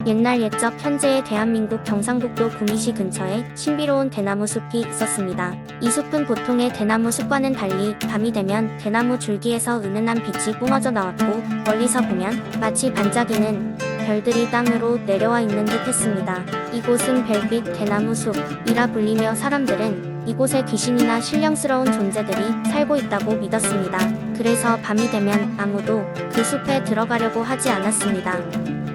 옛날 옛적 현재의 대한민국 경상북도 구미시 근처에 신비로운 대나무 숲이 있었습니다. 이 숲은 보통의 대나무 숲과는 달리 밤이 되면 대나무 줄기에서 은은한 빛이 뿜어져 나왔고 멀리서 보면 마치 반짝이는 별들이 땅으로 내려와 있는 듯 했습니다. 이곳은 별빛 대나무 숲이라 불리며 사람들은 이곳에 귀신이나 신령스러운 존재들이 살고 있다고 믿었습니다. 그래서 밤이 되면 아무도 그 숲에 들어가려고 하지 않았습니다.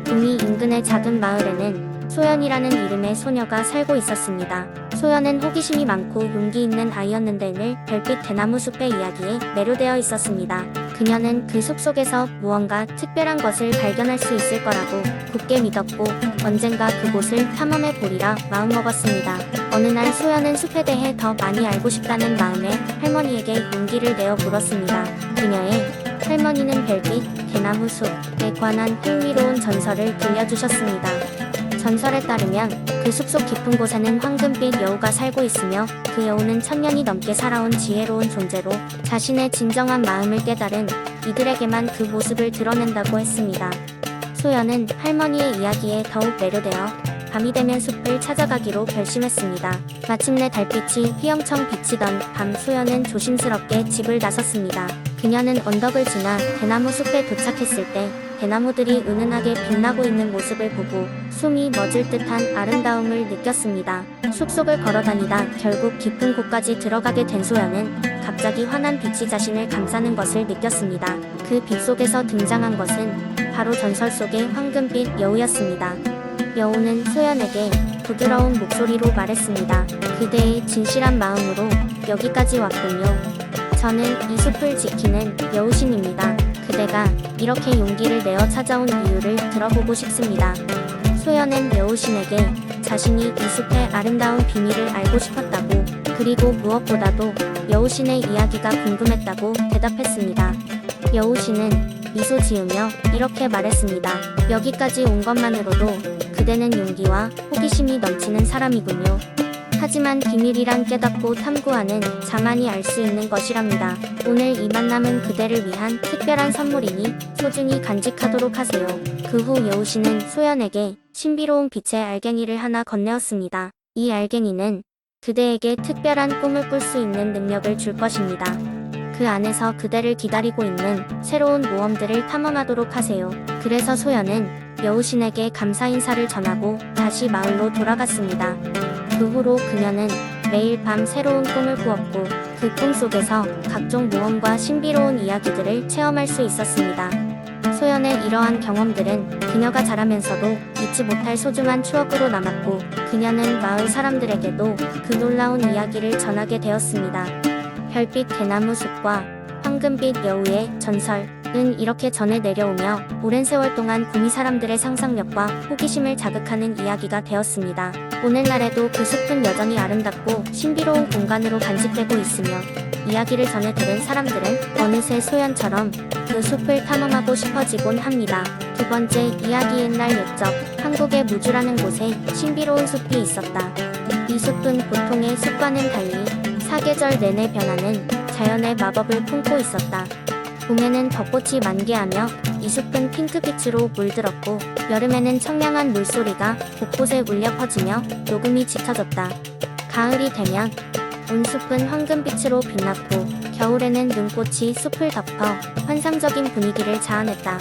구미 인근의 작은 마을에는 소연이라는 이름의 소녀가 살고 있었습니다. 소연은 호기심이 많고 용기 있는 아이였는데 늘 별빛 대나무 숲의 이야기에 매료되어 있었습니다. 그녀는 그 숲속에서 무언가 특별한 것을 발견할 수 있을 거라고 굳게 믿었고 언젠가 그곳을 탐험해 보리라 마음먹었습니다. 어느 날 소연은 숲에 대해 더 많이 알고 싶다는 마음에 할머니에게 용기를 내어 물었습니다. 그녀의 할머니는 별빛 대나무 숲에 관한 흥미로운 전설을 들려주셨습니다. 전설에 따르면 그 숲속 깊은 곳에는 황금빛 여우가 살고 있으며 그 여우는 천년이 넘게 살아온 지혜로운 존재로 자신의 진정한 마음을 깨달은 이들에게만 그 모습을 드러낸다고 했습니다. 소연은 할머니의 이야기에 더욱 매료되어 밤이 되면 숲을 찾아가기로 결심했습니다. 마침내 달빛이 휘영청 비치던 밤 소연은 조심스럽게 집을 나섰습니다. 그녀는 언덕을 지나 대나무 숲에 도착했을 때 대나무들이 은은하게 빛나고 있는 모습을 보고 숨이 멎을 듯한 아름다움을 느꼈습니다. 숲속을 걸어다니다 결국 깊은 곳까지 들어가게 된 소연은 갑자기 환한 빛이 자신을 감싸는 것을 느꼈습니다. 그 빛 속에서 등장한 것은 바로 전설 속의 황금빛 여우였습니다. 여우는 소연에게 부드러운 목소리로 말했습니다. 그대의 진실한 마음으로 여기까지 왔군요. 저는 이 숲을 지키는 여우신입니다. 그대가 이렇게 용기를 내어 찾아온 이유를 들어보고 싶습니다. 소연은 여우신에게 자신이 이 숲의 아름다운 비밀을 알고 싶었다고, 그리고 무엇보다도 여우신의 이야기가 궁금했다고 대답했습니다. 여우신은 미소 지으며 이렇게 말했습니다. 여기까지 온 것만으로도 그대는 용기와 호기심이 넘치는 사람이군요. 하지만 비밀이란 깨닫고 탐구하는 자만이 알 수 있는 것이랍니다. 오늘 이 만남은 그대를 위한 특별한 선물이니 소중히 간직하도록 하세요. 그 후 여우신은 소연에게 신비로운 빛의 알갱이를 하나 건네었습니다. 이 알갱이는 그대에게 특별한 꿈을 꿀 수 있는 능력을 줄 것입니다. 그 안에서 그대를 기다리고 있는 새로운 모험들을 탐험하도록 하세요. 그래서 소연은 여우신에게 감사 인사를 전하고 다시 마을로 돌아갔습니다. 그 후로 그녀는 매일 밤 새로운 꿈을 꾸었고 그 꿈 속에서 각종 모험과 신비로운 이야기들을 체험할 수 있었습니다. 소연의 이러한 경험들은 그녀가 자라면서도 잊지 못할 소중한 추억으로 남았고 그녀는 마을 사람들에게도 그 놀라운 이야기를 전하게 되었습니다. 별빛 대나무 숲과 황금빛 여우의 전설은 이렇게 전해 내려오며 오랜 세월 동안 구미 사람들의 상상력과 호기심을 자극하는 이야기가 되었습니다. 오늘날에도 그 숲은 여전히 아름답고 신비로운 공간으로 간직되고 있으며 이야기를 전해 들은 사람들은 어느새 소연처럼 그 숲을 탐험하고 싶어지곤 합니다. 두 번째 이야기. 옛날 옛적 한국의 무주라는 곳에 신비로운 숲이 있었다. 이 숲은 보통의 숲과는 달리 사계절 내내 변하는 자연의 마법을 품고 있었다. 봄에는 벚꽃이 만개하며 이 숲은 핑크빛으로 물들었고 여름에는 청량한 물소리가 곳곳에 울려 퍼지며 녹음이 짙어졌다. 가을이 되면 온 숲은 황금빛으로 빛났고 겨울에는 눈꽃이 숲을 덮어 환상적인 분위기를 자아냈다.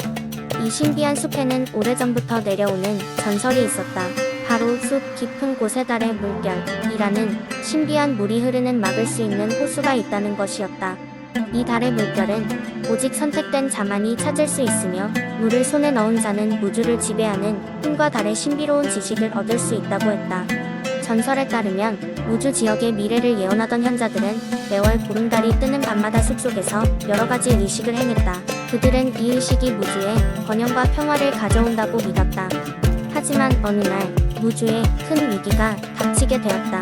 이 신비한 숲에는 오래전부터 내려오는 전설이 있었다. 바로 숲 깊은 곳에 달의 물결이라는 신비한 물이 흐르는 막을 수 있는 호수가 있다는 것이었다. 이 달의 물결은 오직 선택된 자만이 찾을 수 있으며 물을 손에 넣은 자는 무주를 지배하는 힘과 달의 신비로운 지식을 얻을 수 있다고 했다. 전설에 따르면 무주 지역의 미래를 예언하던 현자들은 매월 보름달이 뜨는 밤마다 숲속에서 여러가지 의식을 행했다. 그들은 이 의식이 무주에 번영과 평화를 가져온다고 믿었다. 하지만 어느 날 무주에 큰 위기가 닥치게 되었다.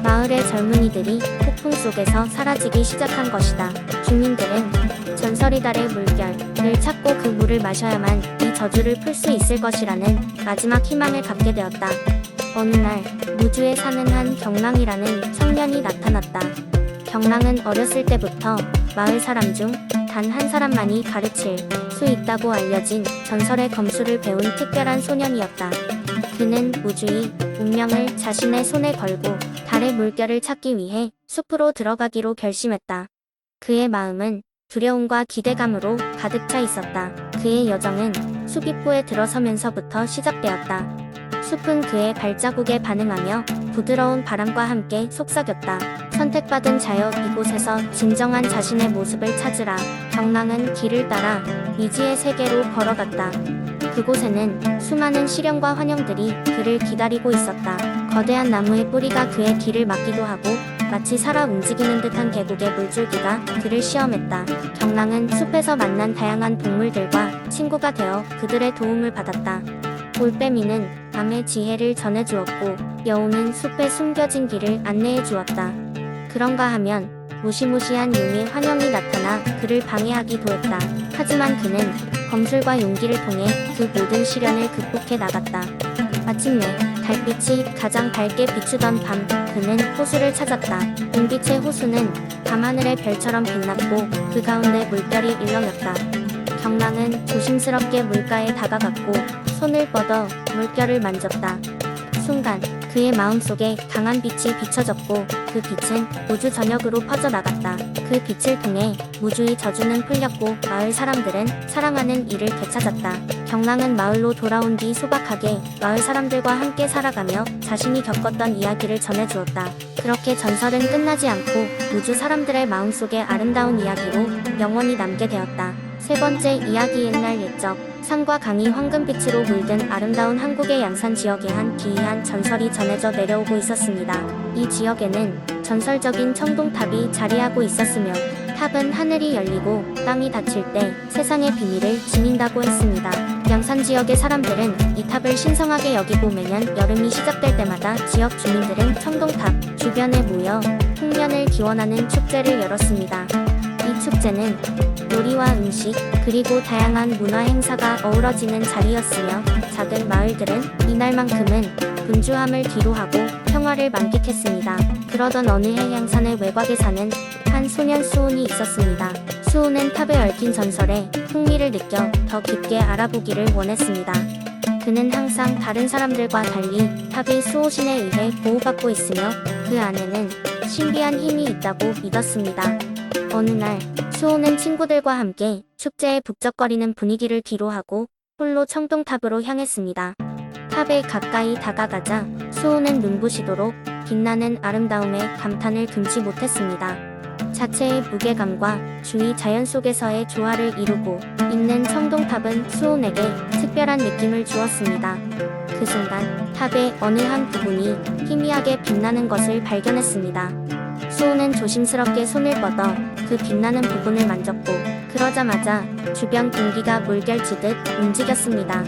마을의 젊은이들이 폭풍 속에서 사라지기 시작한 것이다. 주민들은 전설이 달의 물결을 찾고 그 물을 마셔야만 이 저주를 풀 수 있을 것이라는 마지막 희망을 갖게 되었다. 어느 날 무주에 사는 한 경랑이라는 청년이 나타났다. 경랑은 어렸을 때부터 마을 사람 중 단 한 사람만이 가르칠 수 있다고 알려진 전설의 검술을 배운 특별한 소년이었다. 그는 무주의 운명을 자신의 손에 걸고 달의 물결을 찾기 위해 숲으로 들어가기로 결심했다. 그의 마음은 두려움과 기대감으로 가득 차 있었다. 그의 여정은 숲 입구에 들어서면서부터 시작되었다. 숲은 그의 발자국에 반응하며 부드러운 바람과 함께 속삭였다. 선택받은 자여, 이곳에서 진정한 자신의 모습을 찾으라. 경랑은 길을 따라 미지의 세계로 걸어갔다. 그곳에는 수많은 시련과 환영들이 그를 기다리고 있었다. 거대한 나무의 뿌리가 그의 길을 막기도 하고 마치 살아 움직이는 듯한 계곡의 물줄기가 그를 시험했다. 경랑은 숲에서 만난 다양한 동물들과 친구가 되어 그들의 도움을 받았다. 올빼미는 밤의 지혜를 전해주었고 여우는 숲에 숨겨진 길을 안내해 주었다. 그런가 하면 무시무시한 용의 환영이 나타나 그를 방해하기도 했다. 하지만 그는 검술과 용기를 통해 그 모든 시련을 극복해 나갔다. 마침내 달빛이 가장 밝게 비추던 밤, 그는 호수를 찾았다. 은빛의 호수는 밤하늘의 별처럼 빛났고 그 가운데 물결이 일렁였다. 경랑은 조심스럽게 물가에 다가갔고 손을 뻗어 물결을 만졌다. 순간 그의 마음속에 강한 빛이 비춰졌고 그 빛은 우주 전역으로 퍼져나갔다. 그 빛을 통해 무주의 저주는 풀렸고 마을 사람들은 사랑하는 이를 되찾았다. 경랑은 마을로 돌아온 뒤 소박하게 마을 사람들과 함께 살아가며 자신이 겪었던 이야기를 전해주었다. 그렇게 전설은 끝나지 않고 우주 사람들의 마음속에 아름다운 이야기로 영원히 남게 되었다. 세 번째 이야기. 옛날 옛적 산과 강이 황금빛으로 물든 아름다운 한국의 양산 지역에 한 기이한 전설이 전해져 내려오고 있었습니다. 이 지역에는 전설적인 청동탑이 자리하고 있었으며 탑은 하늘이 열리고 땅이 닫힐 때 세상의 비밀을 지닌다고 했습니다. 양산 지역의 사람들은 이 탑을 신성하게 여기고 매년 여름이 시작될 때마다 지역 주민들은 청동탑 주변에 모여 풍년을 기원하는 축제를 열었습니다. 이 축제는 요리와 음식, 그리고 다양한 문화 행사가 어우러지는 자리였으며 작은 마을들은 이날만큼은 분주함을 뒤로하고 평화를 만끽했습니다. 그러던 어느 해 양산의 외곽에 사는 한 소년 수훈이 있었습니다. 수훈은 탑에 얽힌 전설에 흥미를 느껴 더 깊게 알아보기를 원했습니다. 그는 항상 다른 사람들과 달리 탑이 수호신에 의해 보호받고 있으며 그 안에는 신비한 힘이 있다고 믿었습니다. 어느 날 수호는 친구들과 함께 축제의 북적거리는 분위기를 뒤로하고 홀로 청동탑으로 향했습니다. 탑에 가까이 다가가자 수호는 눈부시도록 빛나는 아름다움에 감탄을 금치 못했습니다. 자체의 무게감과 주위 자연 속에서의 조화를 이루고 있는 청동탑은 수호에게 특별한 느낌을 주었습니다. 그 순간 탑의 어느 한 부분이 희미하게 빛나는 것을 발견했습니다. 수호는 조심스럽게 손을 뻗어 그 빛나는 부분을 만졌고 그러자마자 주변 공기가 물결치듯 움직였습니다.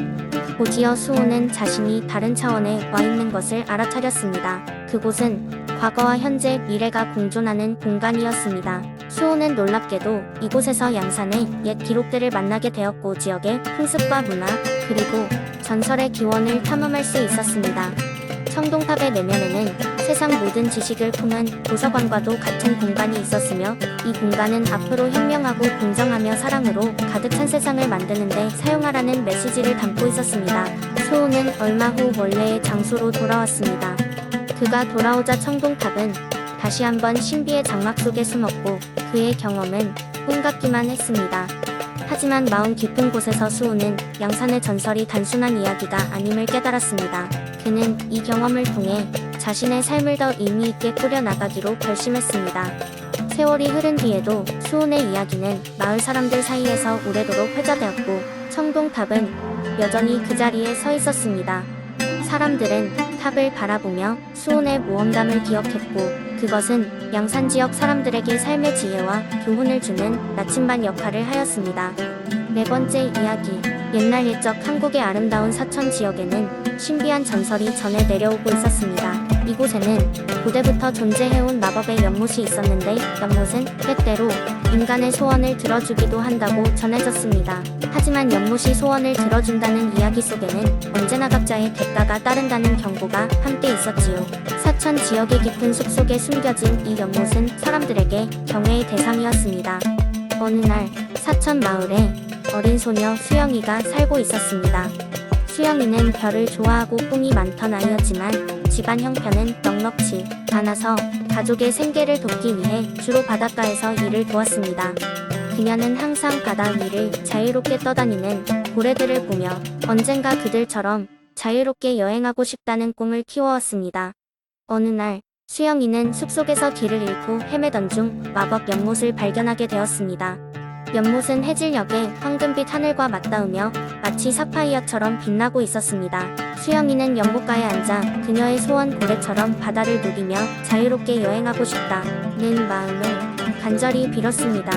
곧이어 수호는 자신이 다른 차원에 와 있는 것을 알아차렸습니다. 그곳은 과거와 현재, 미래가 공존하는 공간이었습니다. 수호는 놀랍게도 이곳에서 양산의 옛 기록들을 만나게 되었고 지역의 풍습과 문화, 그리고 전설의 기원을 탐험할 수 있었습니다. 청동탑의 내면에는 세상 모든 지식을 품은 도서관과도 같은 공간이 있었으며 이 공간은 앞으로 현명하고 공정하며 사랑으로 가득 찬 세상을 만드는 데 사용하라는 메시지를 담고 있었습니다. 수호는 얼마 후 원래의 장소로 돌아왔습니다. 그가 돌아오자 청동탑은 다시 한번 신비의 장막 속에 숨었고 그의 경험은 꿈 같기만 했습니다. 하지만 마음 깊은 곳에서 수호는 양산의 전설이 단순한 이야기가 아님을 깨달았습니다. 그는 이 경험을 통해 자신의 삶을 더 의미 있게 꾸려나가기로 결심했습니다. 세월이 흐른 뒤에도 수훈의 이야기는 마을 사람들 사이에서 오래도록 회자되었고 청동탑은 여전히 그 자리에 서 있었습니다. 사람들은 탑을 바라보며 수훈의 모험담을 기억했고 그것은 양산 지역 사람들에게 삶의 지혜와 교훈을 주는 나침반 역할을 하였습니다. 네 번째 이야기. 옛날 옛적 한국의 아름다운 사천 지역에는 신비한 전설이 전해 내려오고 있었습니다. 이곳에는 고대부터 존재해온 마법의 연못이 있었는데 연못은 때때로 인간의 소원을 들어주기도 한다고 전해졌습니다. 하지만 연못이 소원을 들어준다는 이야기 속에는 언제나 각자의 대가가 따른다는 경고가 함께 있었지요. 사천 지역의 깊은 숲속에 숨겨진 이 연못은 사람들에게 경외의 대상이었습니다. 어느 날 사천 마을에 어린 소녀 수영이가 살고 있었습니다. 수영이는 별을 좋아하고 꿈이 많던 아이였지만 집안 형편은 넉넉지 않아서 가족의 생계를 돕기 위해 주로 바닷가에서 일을 도왔습니다. 그녀는 항상 바다 위를 자유롭게 떠다니는 고래들을 보며 언젠가 그들처럼 자유롭게 여행하고 싶다는 꿈을 키워왔습니다. 어느 날 수영이는 숲속에서 길을 잃고 헤매던 중 마법 연못을 발견하게 되었습니다. 연못은 해질녘에 황금빛 하늘과 맞닿으며 마치 사파이어처럼 빛나고 있었습니다. 수영이는 연못가에 앉아 그녀의 소원 고래처럼 바다를 누비며 자유롭게 여행하고 싶다는 마음을 간절히 빌었습니다.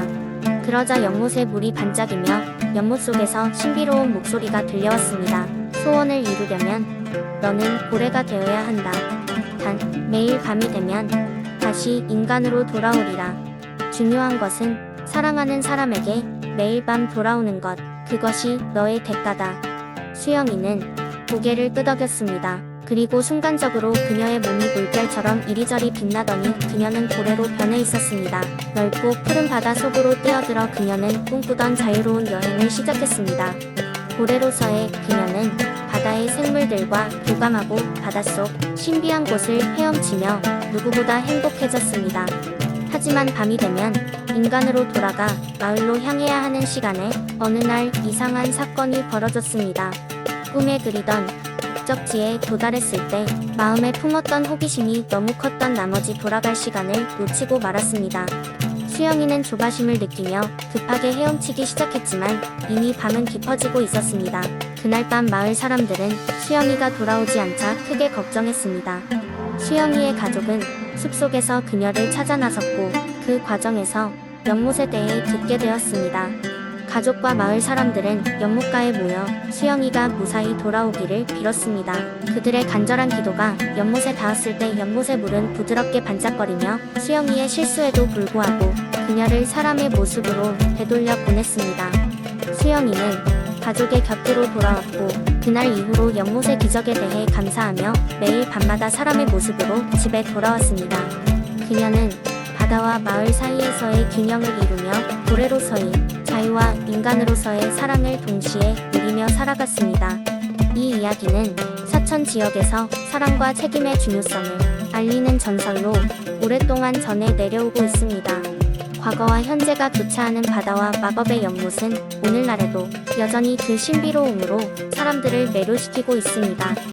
그러자 연못에 물이 반짝이며 연못 속에서 신비로운 목소리가 들려왔습니다. 소원을 이루려면 너는 고래가 되어야 한다. 단 매일 밤이 되면 다시 인간으로 돌아오리라. 중요한 것은 사랑하는 사람에게 매일 밤 돌아오는 것, 그것이 너의 대가다. 수영이는 고개를 끄덕였습니다. 그리고 순간적으로 그녀의 몸이 물결처럼 이리저리 빛나더니 그녀는 고래로 변해 있었습니다. 넓고 푸른 바다 속으로 뛰어들어 그녀는 꿈꾸던 자유로운 여행을 시작했습니다. 고래로서의 그녀는 바다의 생물들과 교감하고 바닷속 신비한 곳을 헤엄치며 누구보다 행복해졌습니다. 하지만 밤이 되면 인간으로 돌아가 마을로 향해야 하는 시간에 어느 날 이상한 사건이 벌어졌습니다. 꿈에 그리던 목적지에 도달했을 때 마음에 품었던 호기심이 너무 컸던 나머지 돌아갈 시간을 놓치고 말았습니다. 수영이는 조바심을 느끼며 급하게 헤엄치기 시작했지만 이미 밤은 깊어지고 있었습니다. 그날 밤 마을 사람들은 수영이가 돌아오지 않자 크게 걱정했습니다. 수영이의 가족은 숲속에서 그녀를 찾아 나섰고 그 과정에서 연못에 대해 듣게 되었습니다. 가족과 마을 사람들은 연못가에 모여 수영이가 무사히 돌아오기를 빌었습니다. 그들의 간절한 기도가 연못에 닿았을 때 연못의 물은 부드럽게 반짝거리며 수영이의 실수에도 불구하고 그녀를 사람의 모습으로 되돌려 보냈습니다. 수영이는 가족의 곁으로 돌아왔고 그날 이후로 연못의 기적에 대해 감사하며 매일 밤마다 사람의 모습으로 집에 돌아왔습니다. 그녀는 바다와 마을 사이에서의 균형을 이루며 고래로서의 자유와 인간으로서의 사랑을 동시에 누리며 살아갔습니다. 이 이야기는 사천 지역에서 사랑과 책임의 중요성을 알리는 전설로 오랫동안 전해 내려오고 있습니다. 과거와 현재가 교차하는 바다와 마법의 연못은 오늘날에도 여전히 그 신비로움으로 사람들을 매료시키고 있습니다.